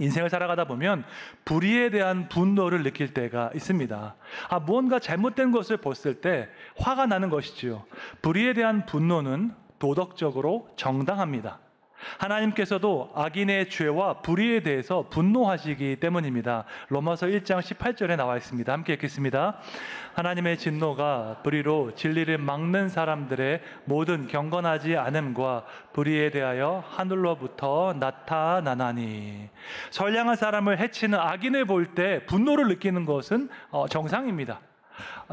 인생을 살아가다 보면 불의에 대한 분노를 느낄 때가 있습니다. 무언가 잘못된 것을 봤을 때 화가 나는 것이지요. 불의에 대한 분노는 도덕적으로 정당합니다. 하나님께서도 악인의 죄와 불의에 대해서 분노하시기 때문입니다. 로마서 1장 18절에 나와 있습니다. 함께 읽겠습니다. 하나님의 진노가 불의로 진리를 막는 사람들의 모든 경건하지 않음과 불의에 대하여 하늘로부터 나타나나니. 선량한 사람을 해치는 악인을 볼 때 분노를 느끼는 것은 정상입니다.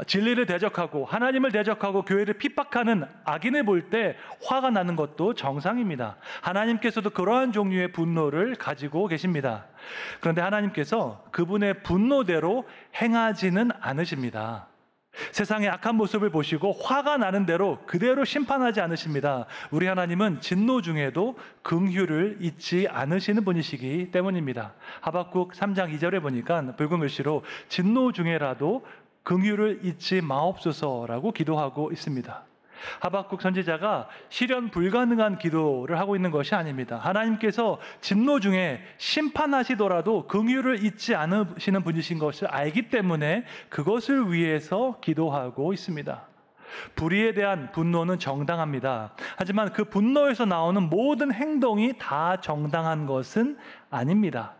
진리를 대적하고 하나님을 대적하고 교회를 핍박하는 악인을 볼 때 화가 나는 것도 정상입니다. 하나님께서도 그러한 종류의 분노를 가지고 계십니다. 그런데 하나님께서 그분의 분노대로 행하지는 않으십니다. 세상의 악한 모습을 보시고 화가 나는 대로 그대로 심판하지 않으십니다. 우리 하나님은 진노 중에도 긍휼을 잊지 않으시는 분이시기 때문입니다. 하박국 3장 2절에 보니까 붉은 글씨로 진노 중에라도 긍휼을 잊지 마옵소서라고 기도하고 있습니다. 하박국 선지자가 실현 불가능한 기도를 하고 있는 것이 아닙니다. 하나님께서 진노 중에 심판하시더라도 긍휼을 잊지 않으시는 분이신 것을 알기 때문에 그것을 위해서 기도하고 있습니다. 불의에 대한 분노는 정당합니다. 하지만 그 분노에서 나오는 모든 행동이 다 정당한 것은 아닙니다.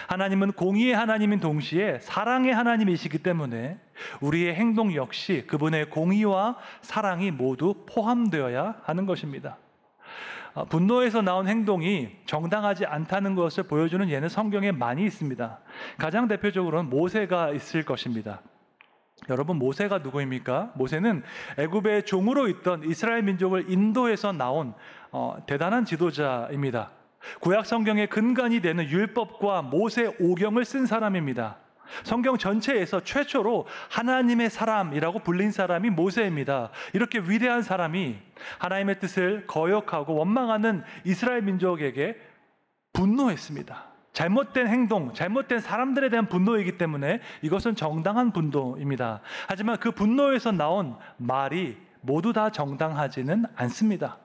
하나님은 공의의 하나님인 동시에 사랑의 하나님이시기 때문에 우리의 행동 역시 그분의 공의와 사랑이 모두 포함되어야 하는 것입니다. 분노에서 나온 행동이 정당하지 않다는 것을 보여주는 예는 성경에 많이 있습니다. 가장 대표적으로는 모세가 있을 것입니다. 여러분, 모세가 누구입니까? 모세는 애굽의 종으로 있던 이스라엘 민족을 인도해서 나온 대단한 지도자입니다. 구약 성경의 근간이 되는 율법과 모세 오경을 쓴 사람입니다. 성경 전체에서 최초로 하나님의 사람이라고 불린 사람이 모세입니다. 이렇게 위대한 사람이 하나님의 뜻을 거역하고 원망하는 이스라엘 민족에게 분노했습니다. 잘못된 행동, 잘못된 사람들에 대한 분노이기 때문에 이것은 정당한 분노입니다. 하지만 그 분노에서 나온 말이 모두 다 정당하지는 않습니다.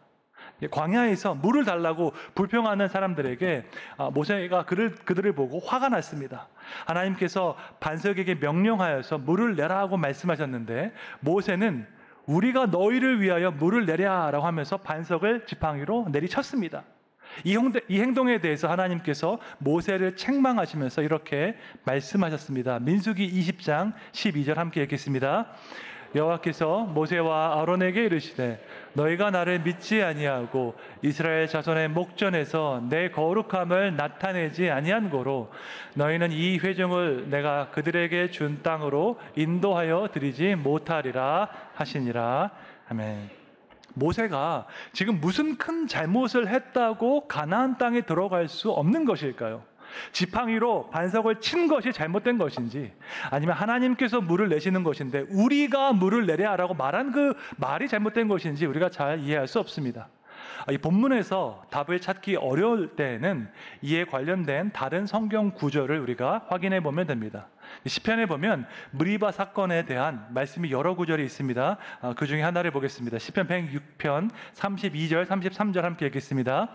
광야에서 물을 달라고 불평하는 사람들에게 모세가 그들을 보고 화가 났습니다. 하나님께서 반석에게 명령하여서 물을 내라고 말씀하셨는데 모세는 우리가 너희를 위하여 물을 내랴라고 하면서 반석을 지팡이로 내리쳤습니다. 이 행동에 대해서 하나님께서 모세를 책망하시면서 이렇게 말씀하셨습니다. 민수기 20장 12절 함께 읽겠습니다. 여호와께서 모세와 아론에게 이르시되 너희가 나를 믿지 아니하고 이스라엘 자손의 목전에서 내 거룩함을 나타내지 아니한 고로 너희는 이 회중을 내가 그들에게 준 땅으로 인도하여 드리지 못하리라 하시니라. 아멘. 모세가 지금 무슨 큰 잘못을 했다고 가나안 땅에 들어갈 수 없는 것일까요? 지팡이로 반석을 친 것이 잘못된 것인지, 아니면 하나님께서 물을 내시는 것인데 우리가 물을 내려라고 말한 그 말이 잘못된 것인지 우리가 잘 이해할 수 없습니다. 이 본문에서 답을 찾기 어려울 때에는 이에 관련된 다른 성경 구절을 우리가 확인해 보면 됩니다. 시편에 보면 무리바 사건에 대한 말씀이 여러 구절이 있습니다. 그 중에 하나를 보겠습니다. 시편 106편 32절 33절 함께 읽겠습니다.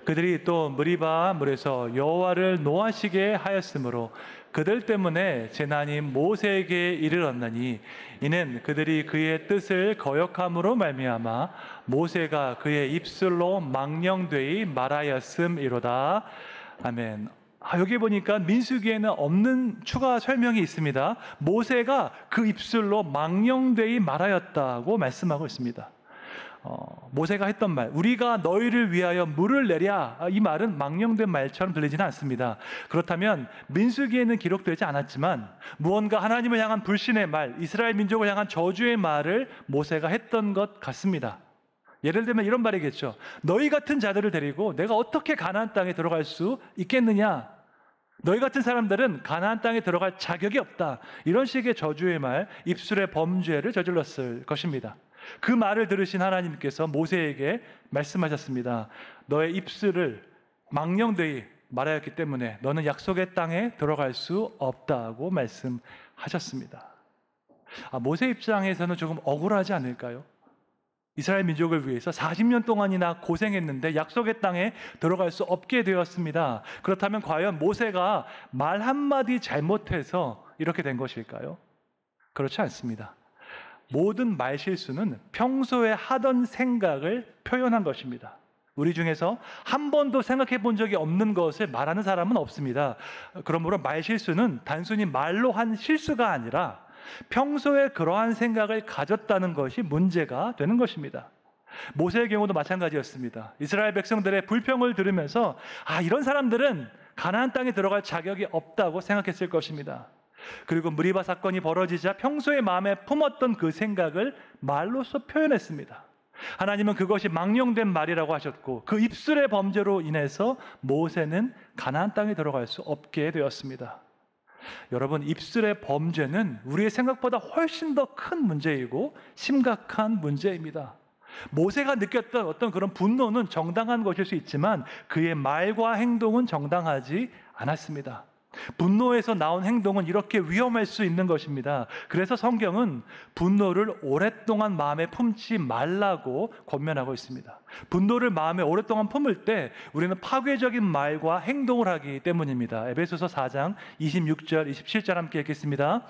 그들이 또 무리바 물에서 여호와를 노하시게 하였으므로 그들 때문에 재난이 모세에게 이르렀나니 이는 그들이 그의 뜻을 거역함으로 말미암아 모세가 그의 입술로 망령되이 말하였음이로다. 아멘. 여기 보니까 민수기에는 없는 추가 설명이 있습니다. 모세가 그 입술로 망령되이 말하였다고 말씀하고 있습니다. 모세가 했던 말, 우리가 너희를 위하여 물을 내랴, 이 말은 망령된 말처럼 들리지는 않습니다. 그렇다면 민수기에는 기록되지 않았지만 무언가 하나님을 향한 불신의 말, 이스라엘 민족을 향한 저주의 말을 모세가 했던 것 같습니다. 예를 들면 이런 말이겠죠. 너희 같은 자들을 데리고 내가 어떻게 가나안 땅에 들어갈 수 있겠느냐? 너희 같은 사람들은 가나안 땅에 들어갈 자격이 없다. 이런 식의 저주의 말, 입술의 범죄를 저질렀을 것입니다. 그 말을 들으신 하나님께서 모세에게 말씀하셨습니다. 너의 입술을 망령되이 말하였기 때문에 너는 약속의 땅에 들어갈 수 없다고 말씀하셨습니다. 모세 입장에서는 조금 억울하지 않을까요? 이스라엘 민족을 위해서 40년 동안이나 고생했는데 약속의 땅에 들어갈 수 없게 되었습니다. 그렇다면 과연 모세가 말 한마디 잘못해서 이렇게 된 것일까요? 그렇지 않습니다. 모든 말실수는 평소에 하던 생각을 표현한 것입니다. 우리 중에서 한 번도 생각해 본 적이 없는 것을 말하는 사람은 없습니다. 그러므로 말실수는 단순히 말로 한 실수가 아니라 평소에 그러한 생각을 가졌다는 것이 문제가 되는 것입니다. 모세의 경우도 마찬가지였습니다. 이스라엘 백성들의 불평을 들으면서 이런 사람들은 가나안 땅에 들어갈 자격이 없다고 생각했을 것입니다. 그리고 무리바 사건이 벌어지자 평소에 마음에 품었던 그 생각을 말로써 표현했습니다. 하나님은 그것이 망령된 말이라고 하셨고 그 입술의 범죄로 인해서 모세는 가나안 땅에 들어갈 수 없게 되었습니다. 여러분, 입술의 범죄는 우리의 생각보다 훨씬 더 큰 문제이고 심각한 문제입니다. 모세가 느꼈던 어떤 그런 분노는 정당한 것일 수 있지만 그의 말과 행동은 정당하지 않았습니다. 분노에서 나온 행동은 이렇게 위험할 수 있는 것입니다. 그래서 성경은 분노를 오랫동안 마음에 품지 말라고 권면하고 있습니다. 분노를 마음에 오랫동안 품을 때 우리는 파괴적인 말과 행동을 하기 때문입니다. 에베소서 4장 26절 27절 함께 읽겠습니다.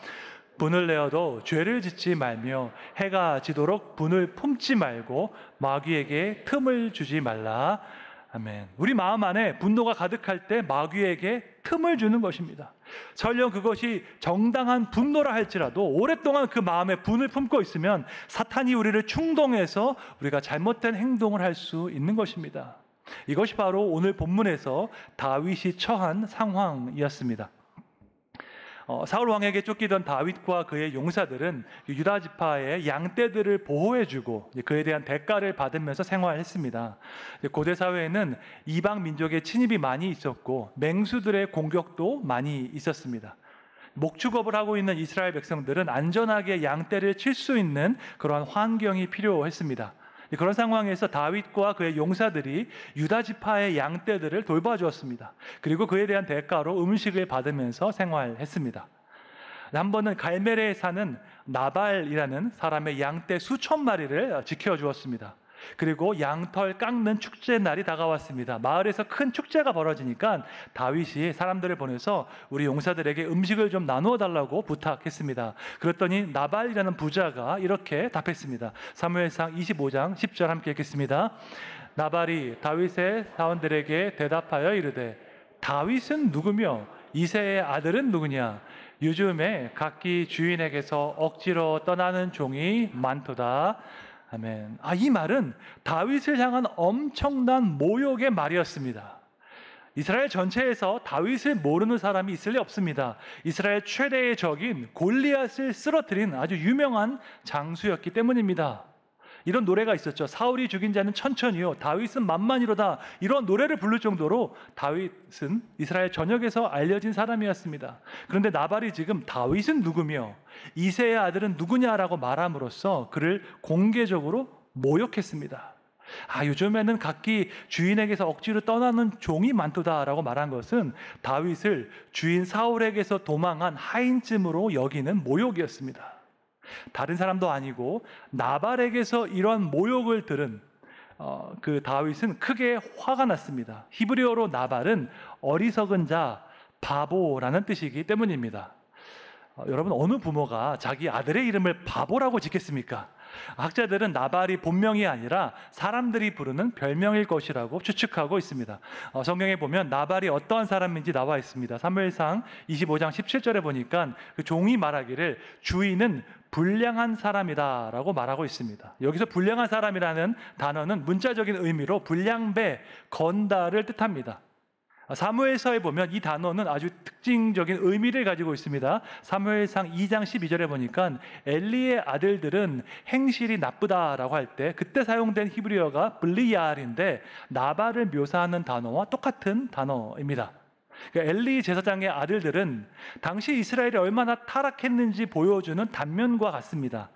분을 내어도 죄를 짓지 말며 해가 지도록 분을 품지 말고 마귀에게 틈을 주지 말라. 아멘. 우리 마음 안에 분노가 가득할 때 마귀에게 틈을 주는 것입니다. 설령 그것이 정당한 분노라 할지라도 오랫동안 그 마음에 분을 품고 있으면 사탄이 우리를 충동해서 우리가 잘못된 행동을 할 수 있는 것입니다. 이것이 바로 오늘 본문에서 다윗이 처한 상황이었습니다. 사울 왕에게 쫓기던 다윗과 그의 용사들은 유다 지파의 양떼들을 보호해주고 그에 대한 대가를 받으면서 생활했습니다. 고대 사회에는 이방 민족의 침입이 많이 있었고 맹수들의 공격도 많이 있었습니다. 목축업을 하고 있는 이스라엘 백성들은 안전하게 양떼를 칠 수 있는 그러한 환경이 필요했습니다. 그런 상황에서 다윗과 그의 용사들이 유다 지파의 양떼들을 돌봐주었습니다. 그리고 그에 대한 대가로 음식을 받으면서 생활했습니다. 한 번은 갈멜에 사는 나발이라는 사람의 양떼 수천 마리를 지켜주었습니다. 그리고 양털 깎는 축제 날이 다가왔습니다. 마을에서 큰 축제가 벌어지니까 다윗이 사람들을 보내서 우리 용사들에게 음식을 좀 나누어 달라고 부탁했습니다. 그랬더니 나발이라는 부자가 이렇게 답했습니다. 사무엘상 25장 10절 함께 읽겠습니다. 나발이 다윗의 사원들에게 대답하여 이르되 다윗은 누구며 이새의 아들은 누구냐? 요즘에 각기 주인에게서 억지로 떠나는 종이 많도다. 아멘. 이 말은 다윗을 향한 엄청난 모욕의 말이었습니다. 이스라엘 전체에서 다윗을 모르는 사람이 있을 리 없습니다. 이스라엘 최대의 적인 골리앗을 쓰러뜨린 아주 유명한 장수였기 때문입니다. 이런 노래가 있었죠. 사울이 죽인 자는 천천히요 다윗은 만만이로다. 이런 노래를 부를 정도로 다윗은 이스라엘 전역에서 알려진 사람이었습니다. 그런데 나발이 지금 다윗은 누구며 이새의 아들은 누구냐라고 말함으로써 그를 공개적으로 모욕했습니다. 요즘에는 각기 주인에게서 억지로 떠나는 종이 많도다라고 말한 것은 다윗을 주인 사울에게서 도망한 하인쯤으로 여기는 모욕이었습니다. 다른 사람도 아니고 나발에게서 이런 모욕을 들은 그 다윗은 크게 화가 났습니다. 히브리어로 나발은 어리석은 자, 바보라는 뜻이기 때문입니다. 여러분, 어느 부모가 자기 아들의 이름을 바보라고 짓겠습니까? 학자들은 나발이 본명이 아니라 사람들이 부르는 별명일 것이라고 추측하고 있습니다. 성경에 보면 나발이 어떠한 사람인지 나와 있습니다. 사무엘상 25장 17절에 보니까 그 종이 말하기를 주인은 불량한 사람이다 라고 말하고 있습니다. 여기서 불량한 사람이라는 단어는 문자적인 의미로 불량배, 건달을 뜻합니다. 사무엘서에 보면 이 단어는 아주 특징적인 의미를 가지고 있습니다. 사무엘상 2장 12절에 보니까 엘리의 아들들은 행실이 나쁘다라고 할 때 그때 사용된 히브리어가 블리얄인데 나발을 묘사하는 단어와 똑같은 단어입니다. 그러니까 엘리 제사장의 아들들은 당시 이스라엘이 얼마나 타락했는지 보여주는 단면과 같습니다.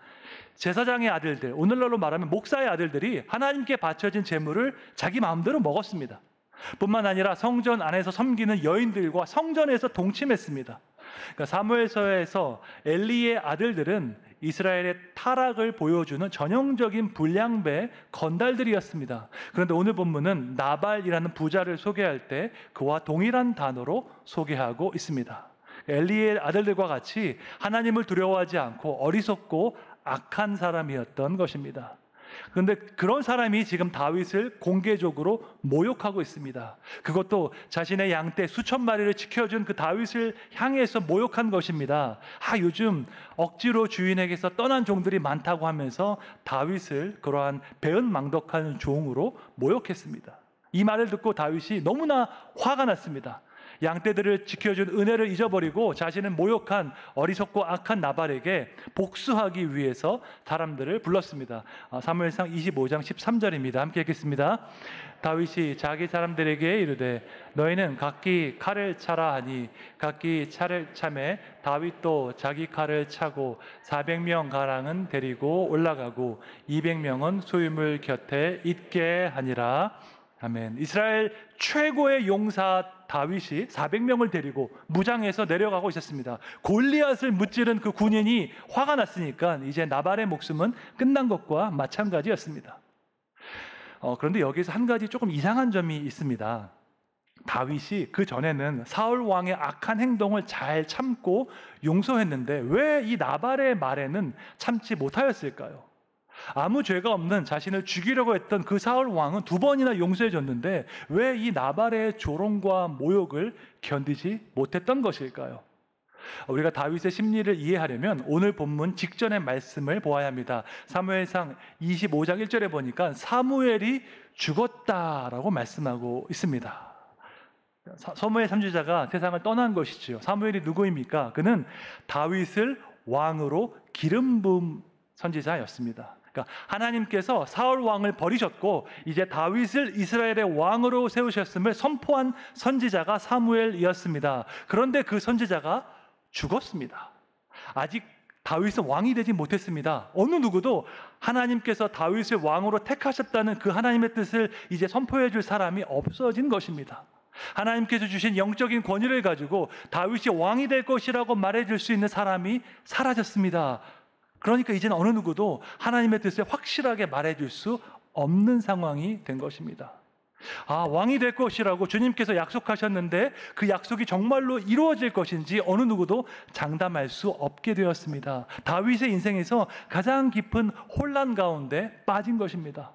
제사장의 아들들, 오늘날로 말하면 목사의 아들들이 하나님께 바쳐진 제물을 자기 마음대로 먹었습니다. 뿐만 아니라 성전 안에서 섬기는 여인들과 성전에서 동침했습니다. 그러니까 사무엘서에서 엘리의 아들들은 이스라엘의 타락을 보여주는 전형적인 불량배 건달들이었습니다. 그런데 오늘 본문은 나발이라는 부자를 소개할 때 그와 동일한 단어로 소개하고 있습니다. 엘리의 아들들과 같이 하나님을 두려워하지 않고 어리석고 악한 사람이었던 것입니다. 그런데 그런 사람이 지금 다윗을 공개적으로 모욕하고 있습니다. 그것도 자신의 양떼 수천 마리를 지켜준 그 다윗을 향해서 모욕한 것입니다. 요즘 억지로 주인에게서 떠난 종들이 많다고 하면서 다윗을 그러한 배은망덕한 종으로 모욕했습니다. 이 말을 듣고 다윗이 너무나 화가 났습니다. 양떼들을 지켜준 은혜를 잊어버리고 자신은 모욕한 어리석고 악한 나발에게 복수하기 위해서 사람들을 불렀습니다. 사무엘상 25장 13절입니다. 함께 읽겠습니다. 다윗이 자기 사람들에게 이르되 너희는 각기 칼을 차라 하니 각기 차를 차매 다윗도 자기 칼을 차고 400명 가량은 데리고 올라가고 200명은 소유물 곁에 있게 하니라. 아멘. 이스라엘 최고의 용사 다윗이 400명을 데리고 무장해서 내려가고 있었습니다. 골리앗을 무찌른 그 군인이 화가 났으니까 이제 나발의 목숨은 끝난 것과 마찬가지였습니다. 그런데 여기서 한 가지 조금 이상한 점이 있습니다. 다윗이 그 전에는 사울 왕의 악한 행동을 잘 참고 용서했는데 왜 이 나발의 말에는 참지 못하였을까요? 아무 죄가 없는 자신을 죽이려고 했던 그 사울 왕은 2번이나 용서해 줬는데 왜 이 나발의 조롱과 모욕을 견디지 못했던 것일까요? 우리가 다윗의 심리를 이해하려면 오늘 본문 직전의 말씀을 보아야 합니다. 사무엘상 25장 1절에 보니까 사무엘이 죽었다라고 말씀하고 있습니다. 사무엘 선지자가 세상을 떠난 것이지요. 사무엘이 누구입니까? 그는 다윗을 왕으로 기름 부은 선지자였습니다. 그러니까 하나님께서 사울 왕을 버리셨고 이제 다윗을 이스라엘의 왕으로 세우셨음을 선포한 선지자가 사무엘이었습니다. 그런데 그 선지자가 죽었습니다. 아직 다윗은 왕이 되지 못했습니다. 어느 누구도 하나님께서 다윗을 왕으로 택하셨다는 그 하나님의 뜻을 이제 선포해 줄 사람이 없어진 것입니다. 하나님께서 주신 영적인 권위를 가지고 다윗이 왕이 될 것이라고 말해줄 수 있는 사람이 사라졌습니다. 그러니까 이제는 어느 누구도 하나님의 뜻을 확실하게 말해줄 수 없는 상황이 된 것입니다. 왕이 될 것이라고 주님께서 약속하셨는데 그 약속이 정말로 이루어질 것인지 어느 누구도 장담할 수 없게 되었습니다. 다윗의 인생에서 가장 깊은 혼란 가운데 빠진 것입니다.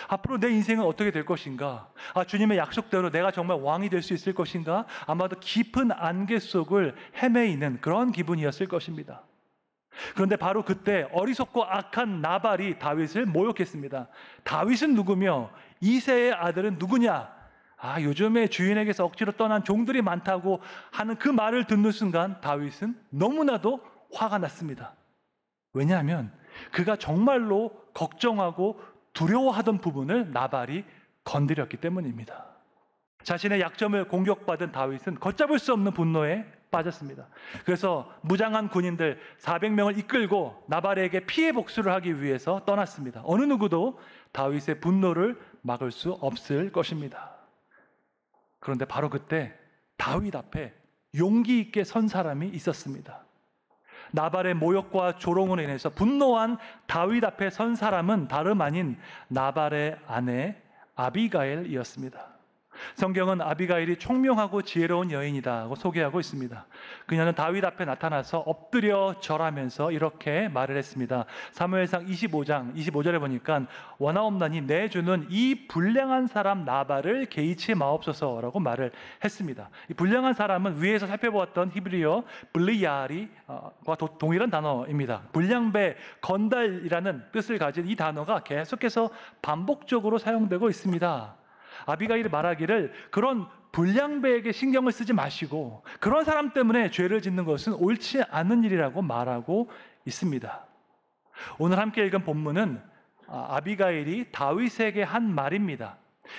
앞으로 내 인생은 어떻게 될 것인가? 주님의 약속대로 내가 정말 왕이 될 수 있을 것인가? 아마도 깊은 안개 속을 헤매이는 그런 기분이었을 것입니다. 그런데 바로 그때 어리석고 악한 나발이 다윗을 모욕했습니다. 다윗은 누구며 이새의 아들은 누구냐? 요즘에 주인에게서 억지로 떠난 종들이 많다고 하는 그 말을 듣는 순간 다윗은 너무나도 화가 났습니다. 왜냐하면 그가 정말로 걱정하고 두려워하던 부분을 나발이 건드렸기 때문입니다. 자신의 약점을 공격받은 다윗은 걷잡을 수 없는 분노에 빠졌습니다. 그래서 무장한 군인들 400명을 이끌고 나발에게 피해 복수를 하기 위해서 떠났습니다. 어느 누구도 다윗의 분노를 막을 수 없을 것입니다. 그런데 바로 그때 다윗 앞에 용기 있게 선 사람이 있었습니다. 나발의 모욕과 조롱으로 인해서 분노한 다윗 앞에 선 사람은 다름 아닌 나발의 아내 아비가일이었습니다. 성경은 아비가일이 총명하고 지혜로운 여인이라고 소개하고 있습니다. 그녀는 다윗 앞에 나타나서 엎드려 절하면서 이렇게 말을 했습니다. 사무엘상 25장 25절에 보니까 원하옵나니 내 주는 이 불량한 사람 나발을 개의치 마옵소서라고 말을 했습니다. 이 불량한 사람은 위에서 살펴보았던 히브리어 블리야리와 동일한 단어입니다. 불량배, 건달이라는 뜻을 가진 이 단어가 계속해서 반복적으로 사용되고 있습니다. 아비가일이 말하기를 그런 불량배에게 신경을 쓰지 마시고 그런 사람 때문에 죄를 짓는 것은 옳지 않은 일이라고 말하고 있습니다. 오늘 함께 읽은 본문은 아비가일이 다윗에게 한 말입니다.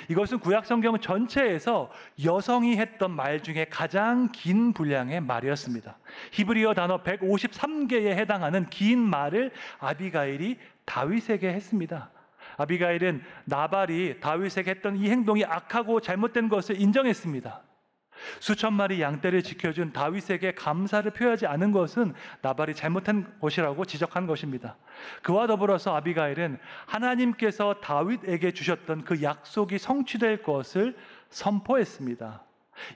이것은 구약 성경 전체에서 여성이 했던 말 중에 가장 긴 분량의 말이었습니다. 히브리어 단어 153개에 해당하는 긴 말을 아비가일이 다윗에게 했습니다. 아비가일은 나발이 다윗에게 했던 이 행동이 악하고 잘못된 것을 인정했습니다. 수천 마리 양떼를 지켜준 다윗에게 감사를 표하지 않은 것은 나발이 잘못한 것이라고 지적한 것입니다. 그와 더불어서 아비가일은 하나님께서 다윗에게 주셨던 그 약속이 성취될 것을 선포했습니다.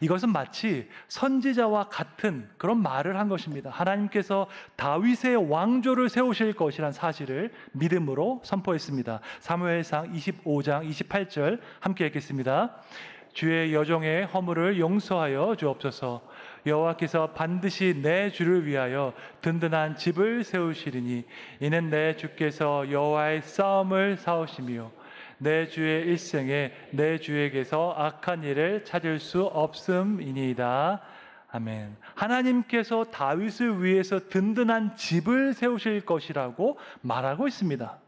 이것은 마치 선지자와 같은 그런 말을 한 것입니다. 하나님께서 다윗의 왕조를 세우실 것이란 사실을 믿음으로 선포했습니다. 사무엘상 25장 28절 함께 읽겠습니다. 주의 여종의 허물을 용서하여 주옵소서. 여호와께서 반드시 내 주를 위하여 든든한 집을 세우시리니 이는 내 주께서 여호와의 싸움을 싸우시며 내 주의 일생에 내 주에게서 악한 일을 찾을 수 없음이니이다. 아멘. 하나님께서 다윗을 위해서 든든한 집을 세우실 것이라고 말하고 있습니다.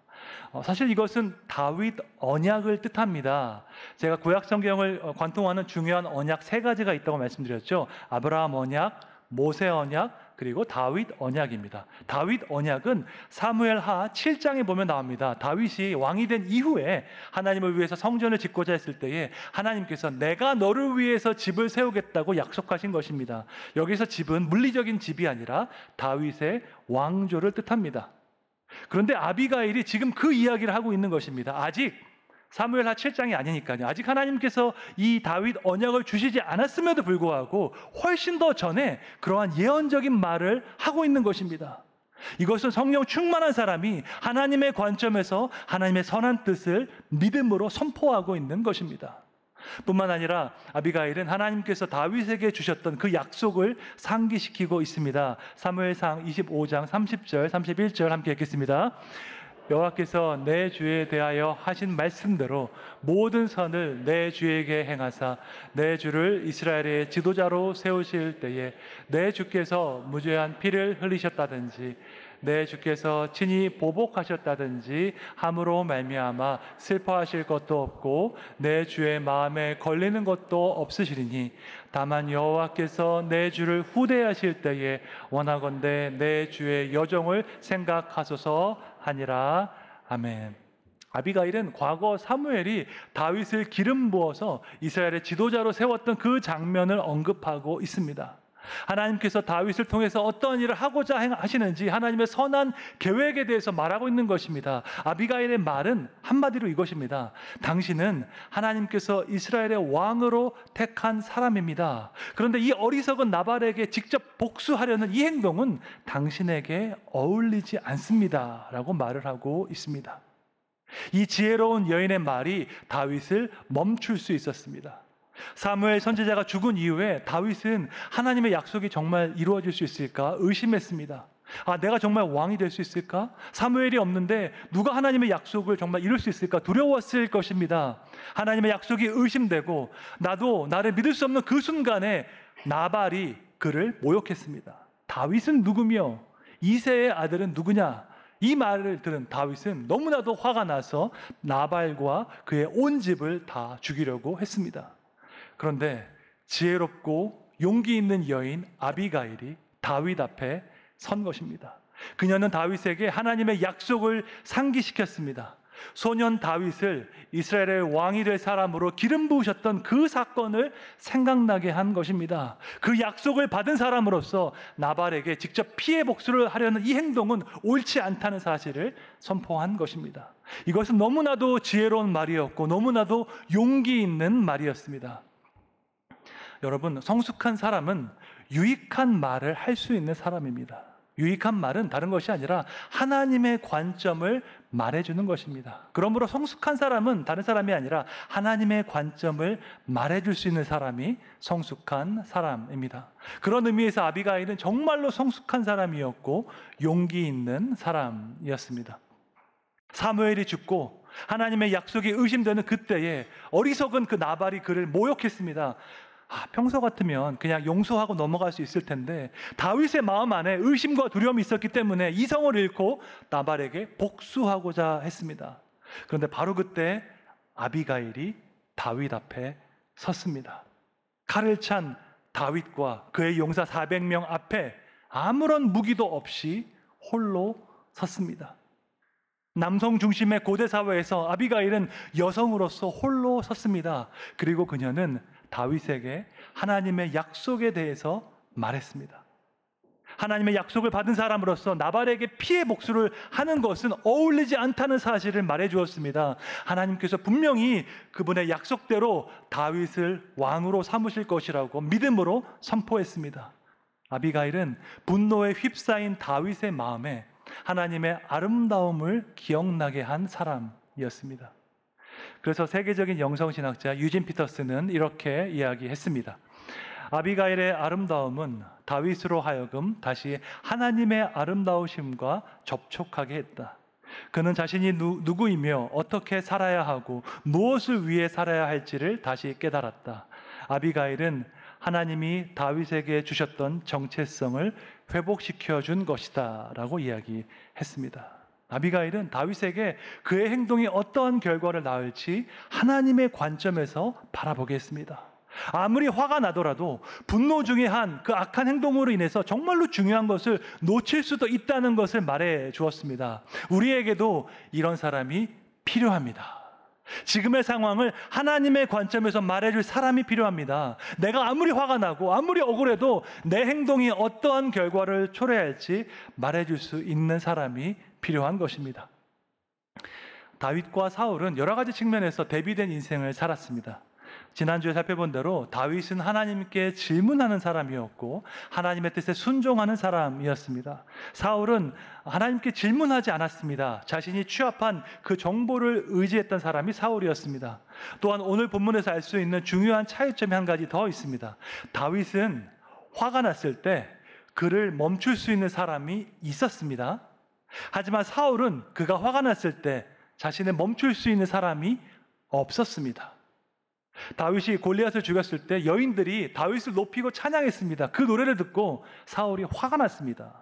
사실 이것은 다윗 언약을 뜻합니다. 제가 구약 성경을 관통하는 중요한 언약 세 가지가 있다고 말씀드렸죠. 아브라함 언약, 모세 언약, 그리고 다윗 언약입니다. 다윗 언약은 사무엘하 7장에 보면 나옵니다. 다윗이 왕이 된 이후에 하나님을 위해서 성전을 짓고자 했을 때에 하나님께서 내가 너를 위해서 집을 세우겠다고 약속하신 것입니다. 여기서 집은 물리적인 집이 아니라 다윗의 왕조를 뜻합니다. 그런데 아비가일이 지금 그 이야기를 하고 있는 것입니다. 아직 사무엘하 7장이 아니니까요. 아직 하나님께서 이 다윗 언약을 주시지 않았음에도 불구하고 훨씬 더 전에 그러한 예언적인 말을 하고 있는 것입니다. 이것은 성령 충만한 사람이 하나님의 관점에서 하나님의 선한 뜻을 믿음으로 선포하고 있는 것입니다. 뿐만 아니라 아비가일은 하나님께서 다윗에게 주셨던 그 약속을 상기시키고 있습니다. 사무엘상 25장 30절 31절 함께 읽겠습니다. 여호와께서 내 주에 대하여 하신 말씀대로 모든 선을 내 주에게 행하사 내 주를 이스라엘의 지도자로 세우실 때에 내 주께서 무죄한 피를 흘리셨다든지 내 주께서 친히 보복하셨다든지 함으로 말미암아 슬퍼하실 것도 없고 내 주의 마음에 걸리는 것도 없으시리니 다만 여호와께서 내 주를 후대하실 때에 원하건대 내 주의 여종을 생각하소서 하니라. 아멘. 아비가일은 과거 사무엘이 다윗을 기름 부어서 이스라엘의 지도자로 세웠던 그 장면을 언급하고 있습니다. 하나님께서 다윗을 통해서 어떤 일을 하고자 하시는지 하나님의 선한 계획에 대해서 말하고 있는 것입니다. 아비가일의 말은 한마디로 이것입니다. 당신은 하나님께서 이스라엘의 왕으로 택한 사람입니다. 그런데 이 어리석은 나발에게 직접 복수하려는 이 행동은 당신에게 어울리지 않습니다 라고 말을 하고 있습니다. 이 지혜로운 여인의 말이 다윗을 멈출 수 있었습니다. 사무엘 선지자가 죽은 이후에 다윗은 하나님의 약속이 정말 이루어질 수 있을까 의심했습니다. 내가 정말 왕이 될 수 있을까? 사무엘이 없는데 누가 하나님의 약속을 정말 이룰 수 있을까? 두려웠을 것입니다. 하나님의 약속이 의심되고 나도 나를 믿을 수 없는 그 순간에 나발이 그를 모욕했습니다. 다윗은 누구며 이새의 아들은 누구냐? 이 말을 들은 다윗은 너무나도 화가 나서 나발과 그의 온 집을 다 죽이려고 했습니다. 그런데 지혜롭고 용기 있는 여인 아비가일이 다윗 앞에 선 것입니다. 그녀는 다윗에게 하나님의 약속을 상기시켰습니다. 소년 다윗을 이스라엘의 왕이 될 사람으로 기름 부으셨던 그 사건을 생각나게 한 것입니다. 그 약속을 받은 사람으로서 나발에게 직접 피해 복수를 하려는 이 행동은 옳지 않다는 사실을 선포한 것입니다. 이것은 너무나도 지혜로운 말이었고 너무나도 용기 있는 말이었습니다. 여러분, 성숙한 사람은 유익한 말을 할 수 있는 사람입니다. 유익한 말은 다른 것이 아니라 하나님의 관점을 말해주는 것입니다. 그러므로 성숙한 사람은 다른 사람이 아니라 하나님의 관점을 말해줄 수 있는 사람이 성숙한 사람입니다. 그런 의미에서 아비가일은 정말로 성숙한 사람이었고 용기 있는 사람이었습니다. 사무엘이 죽고 하나님의 약속이 의심되는 그때에 어리석은 그 나발이 그를 모욕했습니다. 평소 같으면 그냥 용서하고 넘어갈 수 있을 텐데 다윗의 마음 안에 의심과 두려움이 있었기 때문에 이성을 잃고 나발에게 복수하고자 했습니다. 그런데 바로 그때 아비가일이 다윗 앞에 섰습니다. 칼을 찬 다윗과 그의 용사 400명 앞에 아무런 무기도 없이 홀로 섰습니다. 남성 중심의 고대 사회에서 아비가일은 여성으로서 홀로 섰습니다. 그리고 그녀는 다윗에게 하나님의 약속에 대해서 말했습니다. 하나님의 약속을 받은 사람으로서 나발에게 피해 복수를 하는 것은 어울리지 않다는 사실을 말해 주었습니다. 하나님께서 분명히 그분의 약속대로 다윗을 왕으로 삼으실 것이라고 믿음으로 선포했습니다. 아비가일은 분노에 휩싸인 다윗의 마음에 하나님의 아름다움을 기억나게 한 사람이었습니다. 그래서 세계적인 영성신학자 유진 피터스는 이렇게 이야기했습니다. 아비가일의 아름다움은 다윗으로 하여금 다시 하나님의 아름다우심과 접촉하게 했다. 그는 자신이 누구이며 어떻게 살아야 하고 무엇을 위해 살아야 할지를 다시 깨달았다. 아비가일은 하나님이 다윗에게 주셨던 정체성을 회복시켜 준 것이다 라고 이야기했습니다. 아비가일은 다윗에게 그의 행동이 어떠한 결과를 낳을지 하나님의 관점에서 바라보게 했습니다. 아무리 화가 나더라도 분노 중에 한 그 악한 행동으로 인해서 정말로 중요한 것을 놓칠 수도 있다는 것을 말해 주었습니다. 우리에게도 이런 사람이 필요합니다. 지금의 상황을 하나님의 관점에서 말해줄 사람이 필요합니다. 내가 아무리 화가 나고 아무리 억울해도 내 행동이 어떠한 결과를 초래할지 말해줄 수 있는 사람이 필요한 것입니다. 다윗과 사울은 여러 가지 측면에서 대비된 인생을 살았습니다. 지난주에 살펴본 대로 다윗은 하나님께 질문하는 사람이었고 하나님의 뜻에 순종하는 사람이었습니다. 사울은 하나님께 질문하지 않았습니다. 자신이 취합한 그 정보를 의지했던 사람이 사울이었습니다. 또한 오늘 본문에서 알 수 있는 중요한 차이점이 한 가지 더 있습니다. 다윗은 화가 났을 때 그를 멈출 수 있는 사람이 있었습니다. 하지만 사울은 그가 화가 났을 때 자신을 멈출 수 있는 사람이 없었습니다. 다윗이 골리앗을 죽였을 때 여인들이 다윗을 높이고 찬양했습니다. 그 노래를 듣고 사울이 화가 났습니다.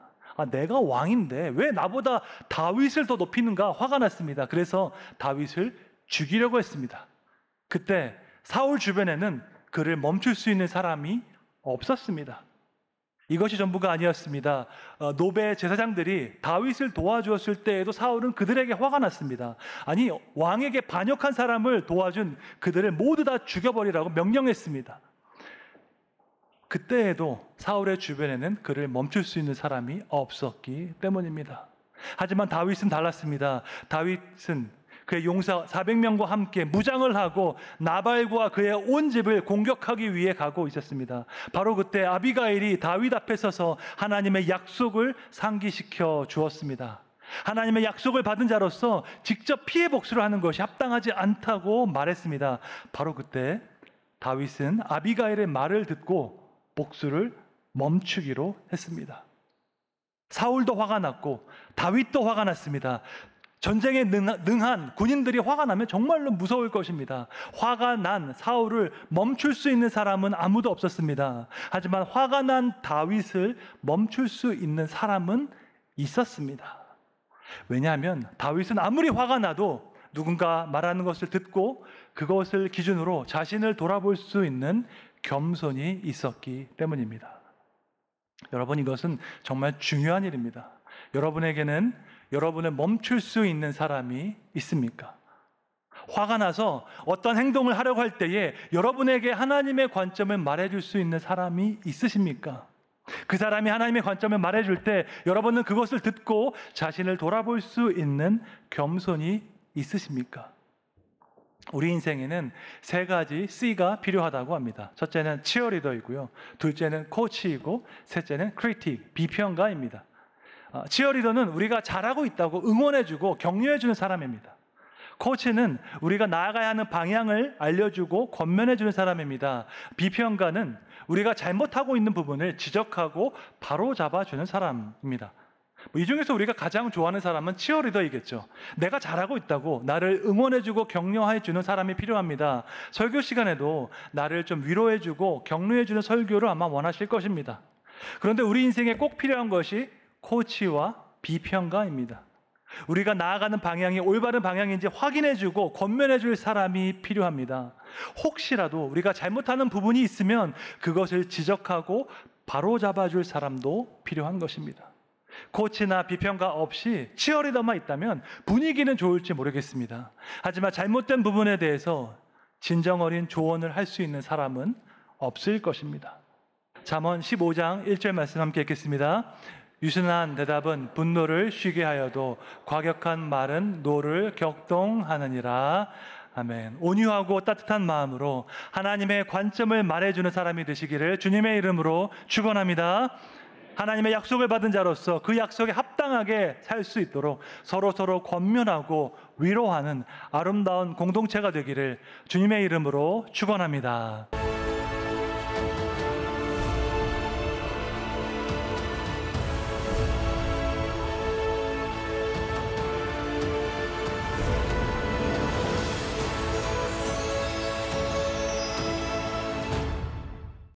내가 왕인데 왜 나보다 다윗을 더 높이는가 화가 났습니다. 그래서 다윗을 죽이려고 했습니다. 그때 사울 주변에는 그를 멈출 수 있는 사람이 없었습니다. 이것이 전부가 아니었습니다. 노베 제사장들이 다윗을 도와주었을 때에도 사울은 그들에게 화가 났습니다. 아니, 왕에게 반역한 사람을 도와준 그들을 모두 다 죽여버리라고 명령했습니다. 그때에도 사울의 주변에는 그를 멈출 수 있는 사람이 없었기 때문입니다. 하지만 다윗은 달랐습니다. 다윗은 그의 용사 400명과 함께 무장을 하고 나발과 그의 온 집을 공격하기 위해 가고 있었습니다. 바로 그때 아비가일이 다윗 앞에 서서 하나님의 약속을 상기시켜 주었습니다. 하나님의 약속을 받은 자로서 직접 피해 복수를 하는 것이 합당하지 않다고 말했습니다. 바로 그때 다윗은 아비가일의 말을 듣고 복수를 멈추기로 했습니다. 사울도 화가 났고 다윗도 화가 났습니다. 전쟁에 능한 군인들이 화가 나면 정말로 무서울 것입니다. 화가 난 사울을 멈출 수 있는 사람은 아무도 없었습니다. 하지만 화가 난 다윗을 멈출 수 있는 사람은 있었습니다. 왜냐하면 다윗은 아무리 화가 나도 누군가 말하는 것을 듣고 그것을 기준으로 자신을 돌아볼 수 있는 겸손이 있었기 때문입니다. 여러분, 이것은 정말 중요한 일입니다. 여러분에게는 여러분을 멈출 수 있는 사람이 있습니까? 화가 나서 어떤 행동을 하려고 할 때에 여러분에게 하나님의 관점을 말해줄 수 있는 사람이 있으십니까? 그 사람이 하나님의 관점을 말해줄 때 여러분은 그것을 듣고 자신을 돌아볼 수 있는 겸손이 있으십니까? 우리 인생에는 세 가지 C가 필요하다고 합니다. 첫째는 치어리더이고요, 둘째는 코치이고, 셋째는 크리틱, 비평가입니다. 치어리더는 우리가 잘하고 있다고 응원해주고 격려해주는 사람입니다. 코치는 우리가 나아가야 하는 방향을 알려주고 권면해주는 사람입니다. 비평가는 우리가 잘못하고 있는 부분을 지적하고 바로잡아주는 사람입니다. 이 중에서 우리가 가장 좋아하는 사람은 치어리더이겠죠. 내가 잘하고 있다고 나를 응원해주고 격려해주는 사람이 필요합니다. 설교 시간에도 나를 좀 위로해주고 격려해주는 설교를 아마 원하실 것입니다. 그런데 우리 인생에 꼭 필요한 것이 코치와 비평가입니다. 우리가 나아가는 방향이 올바른 방향인지 확인해주고 권면해줄 사람이 필요합니다. 혹시라도 우리가 잘못하는 부분이 있으면 그것을 지적하고 바로잡아줄 사람도 필요한 것입니다. 코치나 비평가 없이 치어리더만 있다면 분위기는 좋을지 모르겠습니다. 하지만 잘못된 부분에 대해서 진정 어린 조언을 할 수 있는 사람은 없을 것입니다. 잠언 15장 1절 말씀 함께 읽겠습니다. 유순한 대답은 분노를 쉬게 하여도 과격한 말은 노를 격동하느니라. 아멘. 온유하고 따뜻한 마음으로 하나님의 관점을 말해주는 사람이 되시기를 주님의 이름으로 축원합니다. 하나님의 약속을 받은 자로서 그 약속에 합당하게 살 수 있도록 서로 권면하고 위로하는 아름다운 공동체가 되기를 주님의 이름으로 축원합니다.